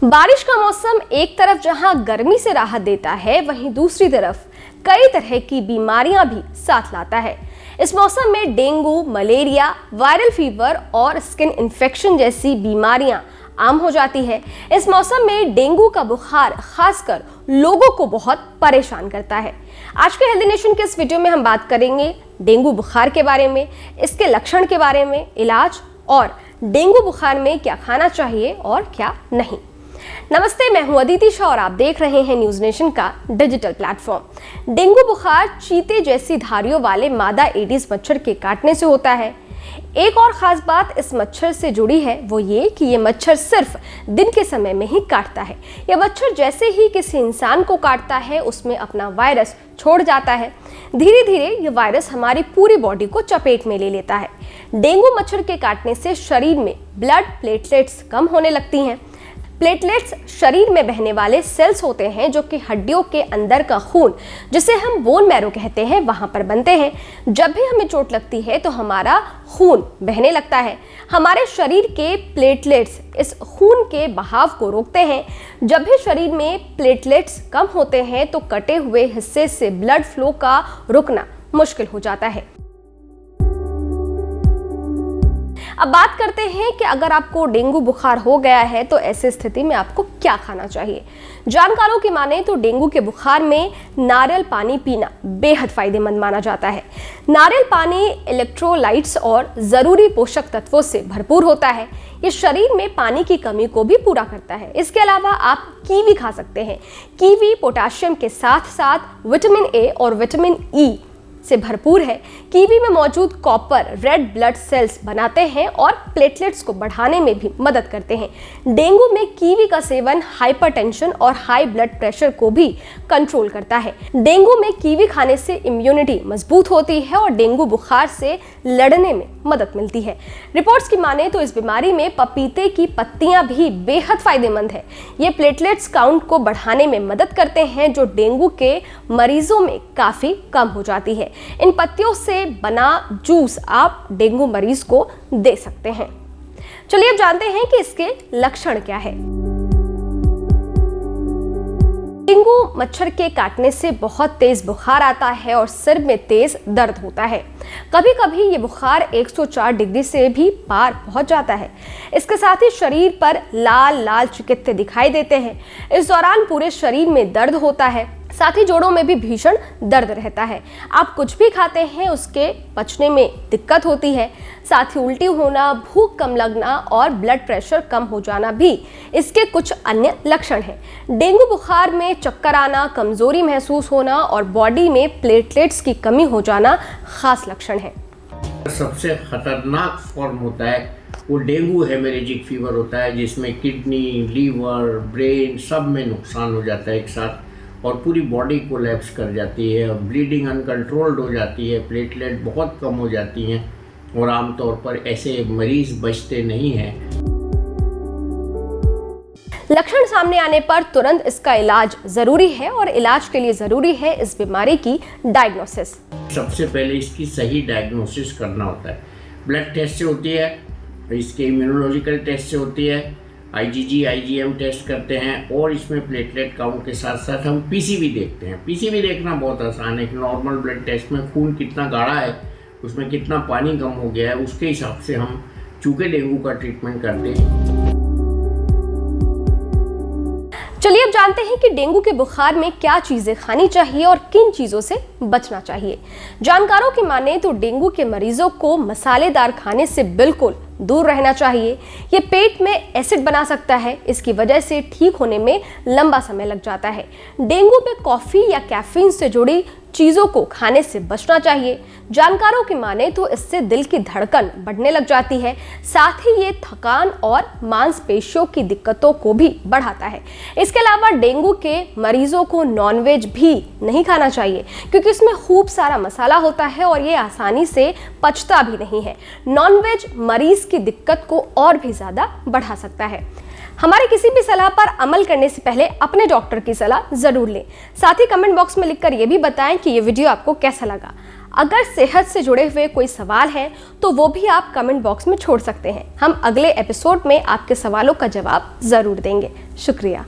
बारिश का मौसम एक तरफ जहां गर्मी से राहत देता है, वहीं दूसरी तरफ कई तरह की बीमारियां भी साथ लाता है। इस मौसम में डेंगू, मलेरिया, वायरल फीवर और स्किन इन्फेक्शन जैसी बीमारियां आम हो जाती है। इस मौसम में डेंगू का बुखार खासकर लोगों को बहुत परेशान करता है। आज के हेल्दी नेशन के इस वीडियो में हम बात करेंगे डेंगू बुखार के बारे में, इसके लक्षण के बारे में, इलाज और डेंगू बुखार में क्या खाना चाहिए और क्या नहीं। नमस्ते, मैं हूं अदिति शाह और आप देख रहे हैं न्यूज नेशन का डिजिटल प्लेटफॉर्म। डेंगू बुखार चीते जैसी धारियों वाले मादा एडिस मच्छर के काटने से होता है। एक और खास बात इस मच्छर से जुड़ी है, वो ये कि ये मच्छर सिर्फ दिन के समय में ही काटता है। यह मच्छर जैसे ही किसी इंसान को काटता है, उसमें अपना वायरस छोड़ जाता है। धीरे धीरे ये वायरस हमारी पूरी बॉडी को चपेट में ले लेता है। डेंगू मच्छर के काटने से शरीर में ब्लड प्लेटलेट्स कम होने लगती हैं। प्लेटलेट्स शरीर में बहने वाले सेल्स होते हैं जो कि हड्डियों के अंदर का खून, जिसे हम बोन मैरो कहते हैं, वहां पर बनते हैं। जब भी हमें चोट लगती है तो हमारा खून बहने लगता है। हमारे शरीर के प्लेटलेट्स इस खून के बहाव को रोकते हैं। जब भी शरीर में प्लेटलेट्स कम होते हैं तो कटे हुए हिस्से से ब्लड फ्लो का रुकना मुश्किल हो जाता है। अब बात करते हैं कि अगर आपको डेंगू बुखार हो गया है तो ऐसी स्थिति में आपको क्या खाना चाहिए। जानकारों की माने तो डेंगू के बुखार में नारियल पानी पीना बेहद फायदेमंद माना जाता है। नारियल पानी इलेक्ट्रोलाइट्स और जरूरी पोषक तत्वों से भरपूर होता है। ये शरीर में पानी की कमी को भी पूरा करता है। इसके अलावा आप कीवी खा सकते हैं। कीवी पोटाशियम के साथ साथ विटामिन ए और विटामिन ई से भरपूर है। कीवी में मौजूद कॉपर रेड ब्लड सेल्स बनाते हैं और प्लेटलेट्स को बढ़ाने में भी मदद करते हैं। डेंगू में कीवी का सेवन हाइपरटेंशन और हाई ब्लड प्रेशर को भी कंट्रोल करता है। डेंगू में कीवी खाने से इम्यूनिटी मजबूत होती है और डेंगू बुखार से लड़ने में मदद मिलती है। रिपोर्ट्स की माने तो इस बीमारी में पपीते की पत्तियां भी बेहद फायदेमंद है। ये प्लेटलेट्स काउंट को बढ़ाने में मदद करते हैं, जो डेंगू के मरीजों में काफी कम हो जाती है। इन पत्तियों से बना जूस आप डेंगू मरीज को दे सकते हैं। चलिए अब जानते हैं कि इसके लक्षण क्या है। डेंगू मच्छर के काटने से बहुत तेज बुखार आता है और सिर में तेज दर्द होता है। कभी कभी ये बुखार 104 डिग्री से भी पार पहुंच जाता है। इसके साथ ही शरीर पर लाल लाल चिकित्ते दिखाई देते हैं। इस दौरान पूरे शरीर में दर्द होता है, साथ ही जोड़ों में भी भीषण दर्द रहता है। आप कुछ भी खाते हैं उसके पचने में दिक्कत होती है। साथ ही उल्टी होना, भूख कम लगना और ब्लड प्रेशर कम हो जाना भी इसके कुछ अन्य लक्षण हैं। डेंगू बुखार में चक्कर आना, कमजोरी महसूस होना और बॉडी में प्लेटलेट्स की कमी हो जाना खास लक्षण है। सबसे खतरनाक फॉर्म होता है वो डेंगू हेमरेजिक फीवर होता है, जिसमें किडनी, लीवर, ब्रेन सब में नुकसान हो जाता है एक साथ और पूरी बॉडी कोलैप्स कर जाती है और ब्लीडिंग अनकंट्रोल्ड हो जाती है। प्लेटलेट बहुत कम हो जाती हैं और आमतौर पर ऐसे मरीज बचते नहीं हैं। लक्षण सामने आने पर तुरंत इसका इलाज जरूरी है और इलाज के लिए जरूरी है इस बीमारी की डायग्नोसिस। सबसे पहले इसकी सही डायग्नोसिस करना होता है। ब्लड टेस्ट से होती है, इसके इम्यूनोलॉजिकल टेस्ट से होती है, IgG, IgM टेस्ट करते हैं और इसमें प्लेटलेट काउंट के साथ साथ हम PCV देखते हैं। PCV देखना बहुत आसान है कि नॉर्मल ब्लड टेस्ट में खून कितना गाढ़ा है, उसमें कितना पानी कम हो गया है, उसके हिसाब से हम चूके डेंगू का ट्रीटमेंट करते हैं। चलिए अब जानते हैं कि डेंगू के बुखार में क्या चीजें खानी चाहिए और किन चीजों से बचना चाहिए। जानकारों की माने तो डेंगू के मरीजों को मसालेदार खाने से बिल्कुल दूर रहना चाहिए। ये पेट में एसिड बना सकता है, इसकी वजह से ठीक होने में लंबा समय लग जाता है। डेंगू में कॉफी या कैफीन से जुड़ी चीजों को खाने से बचना चाहिए। जानकारों की माने तो इससे दिल की धड़कन बढ़ने लग जाती है, साथ ही ये थकान और मांसपेशियों की दिक्कतों को भी बढ़ाता है। इसके अलावा डेंगू के मरीजों को नॉनवेज भी नहीं खाना चाहिए, क्योंकि इसमें खूब सारा मसाला होता है और ये आसानी से पचता भी नहीं है। नॉनवेज मरीज की दिक्कत को और भी ज्यादा बढ़ा सकता है। हमारे किसी भी सलाह पर अमल करने से पहले अपने डॉक्टर की सलाह जरूर लें। साथ ही कमेंट बॉक्स में लिखकर ये भी बताएं कि ये वीडियो आपको कैसा लगा। अगर सेहत से जुड़े हुए कोई सवाल है तो वो भी आप कमेंट बॉक्स में छोड़ सकते हैं। हम अगले एपिसोड में आपके सवालों का जवाब ज़रूर देंगे। शुक्रिया।